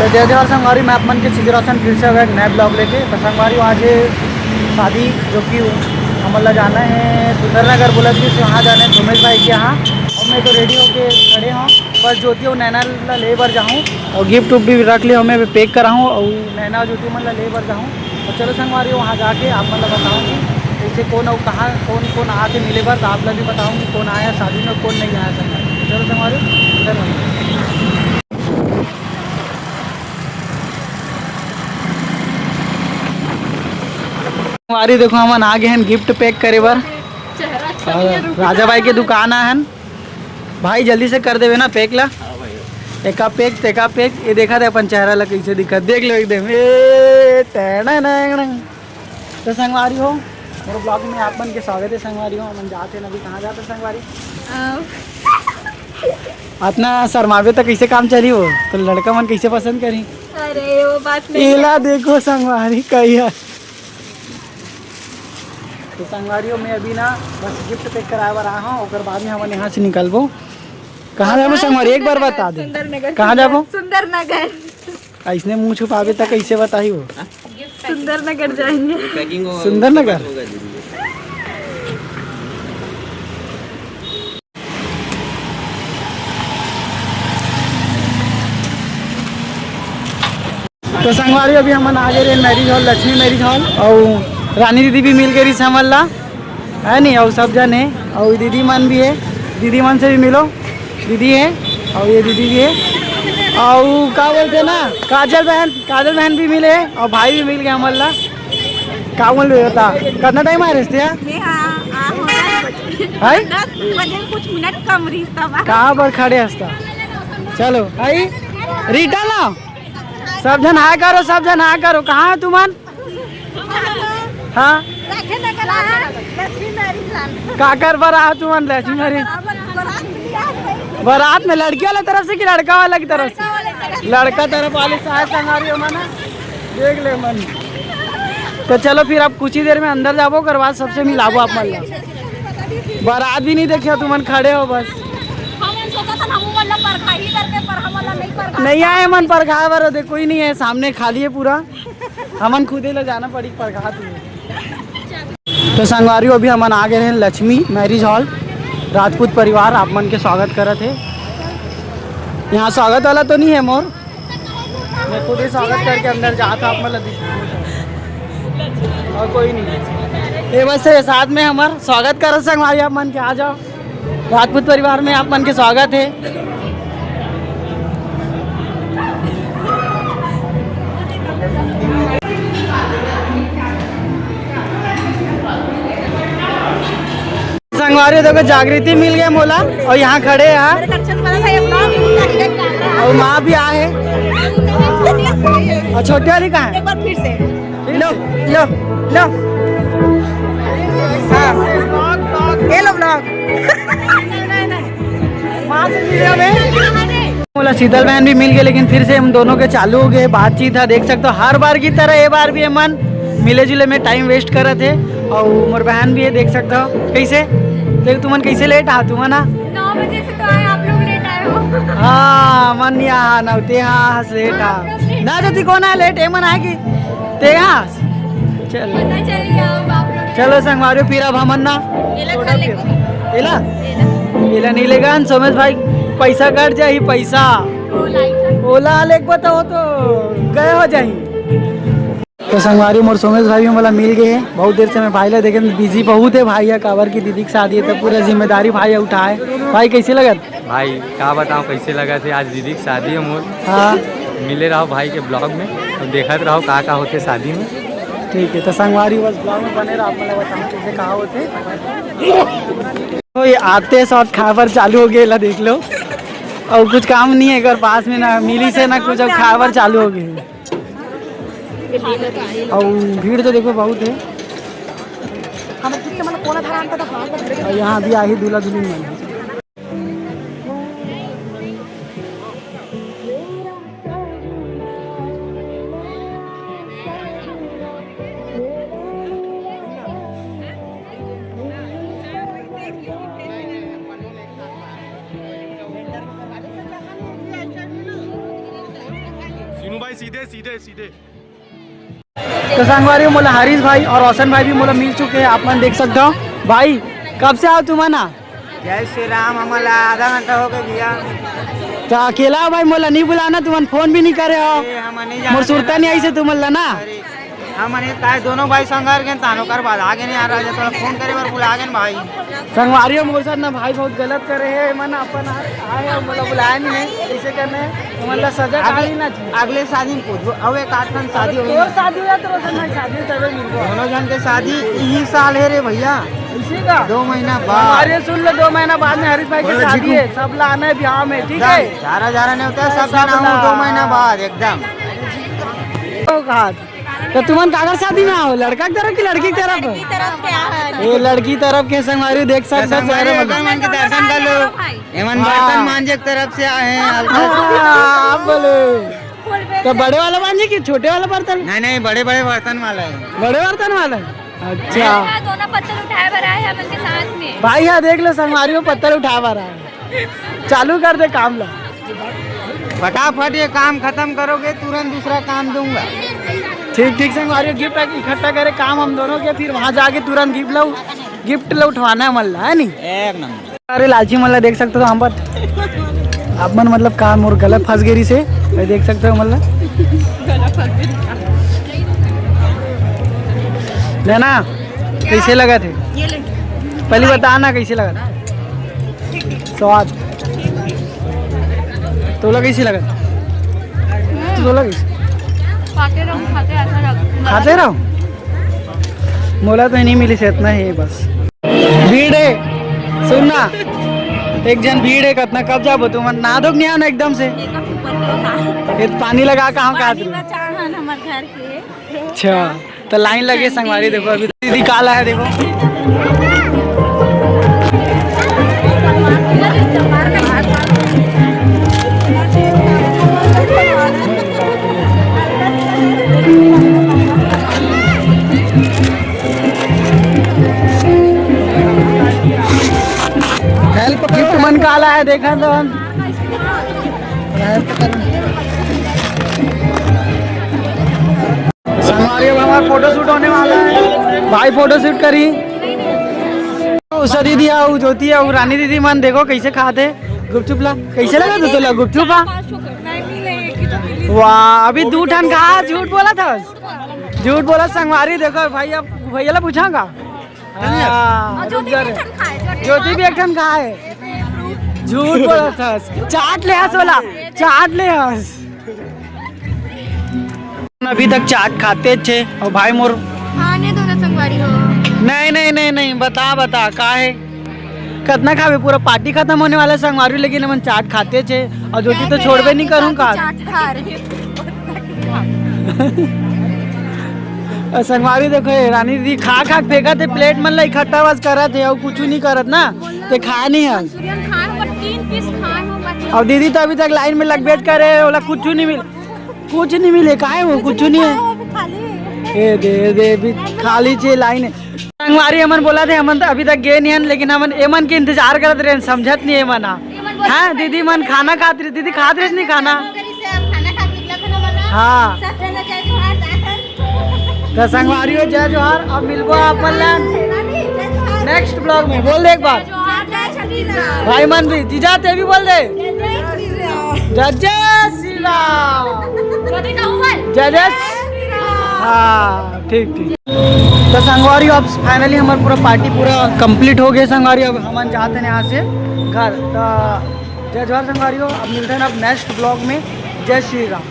तो जय जवाहर संगवारी, मैं अपन के सिजरासन फिर से अगर नए ब्लॉग लेके तो संगवारी आज शादी जो कि हमला जाना है सुंदरनगर बुलंद से वहाँ जाना है सुमेश भाई के यहाँ। और मैं तो रेडी होके खड़े हूँ, बस ज्योति और नैना ला ले बर जाऊँ और गिफ्ट उफ्ट भी रख लिया, मैं पैक कराऊँ और नैना ज्योति मतलब ले बर जाऊँ। और चलो संगवारी वहाँ जाके आप मतलब बताऊँगी जैसे कौन और कहाँ कौन कौन आके मिले बर, तो आप लोग भी बताऊँगी कौन आया शादी में कौन नहीं आया संगवारी। चलो संगवारी चलो। हमारी देखो हम आ गए हैं गिफ्ट पैक करे बर। राजा भाई के दुकान है भाई, जल्दी से कर देवे ना पैक ला। एका पैक ये देखा था अपन चेहरा ला कैसे दिखा, देख लो एकदम तो संगवारी हो मेरे ब्लॉग में आप मन के स्वागत है। संगवारी हो हम जाते हैं अभी, कहाँ जाते संगवारी? अपना शर्मावे तो कैसे काम चली हो, तो लड़का मन कैसे पसंद करी? अरे वो बात नहीं इला देखो संगवारी कही है। तो संगवारियों में अभी ना बस गिफ्ट पैक कराए बर रहा हूँ, और बाद में हम यहाँ से निकलबो। कहाँ जाबो संगवारी एक बार बता दे, कहाँ जाबो? सुंदरनगर। ऐसने मुँह छुपावे तक कैसे बताई हो? सुंदरनगर जाएंगे। सुंदरनगर तो संगवारी अभी हम आ गए marriage hall, Lakshmi marriage hall, और रानी दीदी भी मिल गई समझला है नहीं, और सब जन है, और दीदी मन भी है, दीदी मन से भी मिलो, दीदी है और ये दीदी भी है, और क्या बोलते ना काजल बहन भी मिले, और भाई भी मिल गए हमला। क्या बोल रहे होता कितना टाइम आ रहे कुछ मिनट कम रिश्ता कहाँ पर खड़े हंसता। चलो आई रीटा लाओ, सब जन हाँ करो, सब जन हाँ करो। कहाँ है तुमन? हाँ काकर पर आ तुमन लक्ष्मी मैरिज बारात में लड़की वाला तरफ से कि लड़का वाला की तरफ से? लड़का तरफ वाले शायद संगारी मना देख ले मन। तो चलो फिर अब कुछ ही देर में अंदर जाबो, कर बाद सबसे मिलाबो आप मन। बारात भी नहीं देखे तुमन खड़े हो बस। नहीं आए मन पर खा बर दे, कोई नहीं है सामने खाली है पूरा, हमन खुद ही ले जाना पड़ी पर खा तुम्हें। तो संगवारियों अभी हमन आ गए हैं लक्ष्मी मैरिज हॉल, राजपूत परिवार आप मन के स्वागत करे थे। यहाँ स्वागत वाला तो नहीं है मोर, मैं खुद ही स्वागत करके अंदर जाता आप मतलब, और कोई नहीं ये बस साथ में हमार स्वागत कर संगवारी आप मन के आ जाओ, राजपूत परिवार में आप मन के स्वागत है। संगवारी देखो जागृति मिल गए मोला, और यहाँ खड़े हैं और माँ भी आए, और छोटी वाली कहाँ है? फिर से लो लो लो ये लो ब्लॉग। माँ से मिल गया मोला, शीतल बहन भी मिल गए, लेकिन फिर से हम दोनों के चालू हो गए बातचीत है। देख सकते हो हर बार की तरह ये बार भी मन मिले जुले में टाइम वेस्ट कर रहे थे, और मोर बहन भी है देख सकते हो कैसे। देख तुमन कैसे लेट आ तुम ना 9 बजे से तो आए, आप लोग लेट आए हो। हाँ मन यहाँ नवते हाँ लेट आ ना जो कौन है लेट मन आए कि ते हाँ चल पता चल गया अब आप लोग। चलो संगवारी फिर अब हमन ना एला एला नहीं लेगा सोमेश भाई, पैसा कट जाही पैसा ओला लेक बताओ तो गए हो जाही। तो संगवारी मोर सोमेश भाई मतलब मिल गए हैं, बहुत देर से मैं भाई ला देखे बिजी बहुत है, भाई है काबर की दीदी की शादी है तो पूरा जिम्मेदारी भाई उठाए। भाई कैसे लगत? भाई क्या बताऊँ कैसे लगा थे, आज दीदी की शादी है मोर। हाँ मिले रहो भाई के ब्लॉग में, तो देखते रहो कहाँ होते शादी में। ठीक है तो संगवारी बस ब्लॉग में बने रहो, आप मतलब बताऊँ कैसे कहाँ होते। तो ये आते शॉर्ट खाबर चालू हो गया देख लो, और कुछ काम नहीं है अगर पास में ना मिली से ना कुछ, अब खाबर चालू हो गई और भीड़ तो देखो बहुत है। और यहाँ भी आई दूल्हा दुल्हन मन। चीनू भाई सीधे सीधे सीधे। तो संगवारी मोला हरीश भाई और रोशन भाई भी मोला मिल चुके हैं, आप मन देख सकते हो। भाई कब से आओ तुम ना? जय श्री राम। हमारा आधा घंटा हो गया भैया। तो अकेला भाई मोला नहीं बुलाना, तुम फोन भी नहीं करे हो। हम नहीं मोर सुरता नहीं आई से तुम ना। हम नहीं दोनों भाई संगार के तानो कर बाद आगे नहीं आ रहा है, थोड़ा फोन करे बार बुला गए भाई। संगवारियों मोर साथ ना भाई बहुत गलत करे है, मन अपन आए और मोला बुलाया नहीं, ऐसे करने है मतलब सजा काली ना चाहिए। अगले शादी में पूछो, अब एक 8 दिन शादी हो और शादी हुआ तो रोशन भाई शादी तभी मिल गया। दोनों जन के शादी यही साल है रे भैया, इसी का 2 महीना बाद। हमारे सुन लो 2 महीना बाद में हरीश भाई की शादी है, सब लाना है ब्याह में, ठीक है? जारा नहीं होता है, सब जाना 2 महीना बाद एकदम। तो तुमन कागर शादी में आओ, लड़का की तरफ की लड़की की तरफ? ये लड़की तरफ के संगवारी देख सकते हो, भगवान के दर्शन कर लो। एमन बर्तन मांझे की तरफ से आए हैं हल्का आप बोले तो बड़े वाला मांझे कि छोटे वाला बर्तन? नहीं बड़े बड़े बर्तन वाला है। बड़े बर्तन वाला? अच्छा दोनों पत्थर उठाए भर आए हैं के साथ में। भाई यहाँ देख लो संगवारी में पत्थर उठा रहा है, चालू कर दे काम ला। फटाफट ये काम खत्म करोगे तुरंत दूसरा काम दूंगा। ठीक संगवारी गिफ्ट इकट्ठा करे काम हम दोनों के, फिर वहाँ जाके तुरंत गिफ्ट लो उठवाना है मल्ला, है नहीं? एक नंबर। अरे लाची मल्ला देख सकते हो हम पर आप मन मतलब काम और गलत फंस गिरी से देख सकते हो मल्ला लेना। कैसे लगा थे पहले बताना, कैसे लगा था स्वाद? तोला कैसी लगा? तोला कैसी? खाते रहो। मोला तो नहीं मिली से इतना ही बस। भीड़ है सुनना, एक जन भीड़ है कितना, कब जाबो तुम? ना दो नहीं आना एकदम से, फिर पानी लगा कहाँ का? अच्छा तो लाइन लगे संगवारी। देखो अभी दीदी काला है, देखो हेल्प गिफ्ट मन काला है, देखा तो हम हमारा फोटो शूट होने वाला है। भाई फोटो शूट करी उषा दीदी आओ, ज्योति आओ, रानी दीदी मन देखो कैसे खाते गुपचुप ला। कैसे लगा तो तुला गुपचुप? वाह अभी 2 टन खा, झूठ बोला था, झूठ बोला संगवारी। देखो भाई अब भैया ला पूछागा, ज्योति भी 1 टन खा है, झूठ बोला था। चाट ले हंस बोला, चाट ले हंस। अभी तक चाट खाते थे और भाई मोर खाने दो ना संगवारी हो। नहीं बता का है कितना खावे? पूरा पार्टी खत्म होने वाला संगवारी, लेकिन हम चाट खाते थे और ज्योति तो छोड़वे नहीं करूँगा। संगवारी देखो रानी दीदी खा फेंका थे प्लेट मन ला, इकट्ठा बस करा थे और कुछ नहीं करत ना, ते खा नहीं है। 3 पीस खाए। और दीदी तो अभी तक लाइन में लग बैठ करे, बोला कुछ नहीं मिले काहे वो कुछ नहीं है। ए दे भी खाली चे लाइन है। संगवारी हमन बोला थे हमन तो अभी तक गए नहीं, लेकिन हमन एमन के इंतजार करते रहे, समझत नहीं एमन। हाँ दीदी मन खाना खाते रहे, दीदी खाते रहे नहीं खाना? हाँ तो संगवारी हो जय जोहार। अब मिलबो अपन नेक्स्ट ब्लॉग में। बोल दे एक बार भाई मन भी, जीजा ते भी बोल दे जय श्री राम। जय हाँ ठीक। तो संगवारी अब फाइनली हमारा पूरा पार्टी पूरा कंप्लीट हो गया संगवारी। अब हम जाते हैं यहाँ से घर। तो जय जोहार संगवारी हो, अब मिलते हैं अब नेक्स्ट ब्लॉग में। जय श्री राम।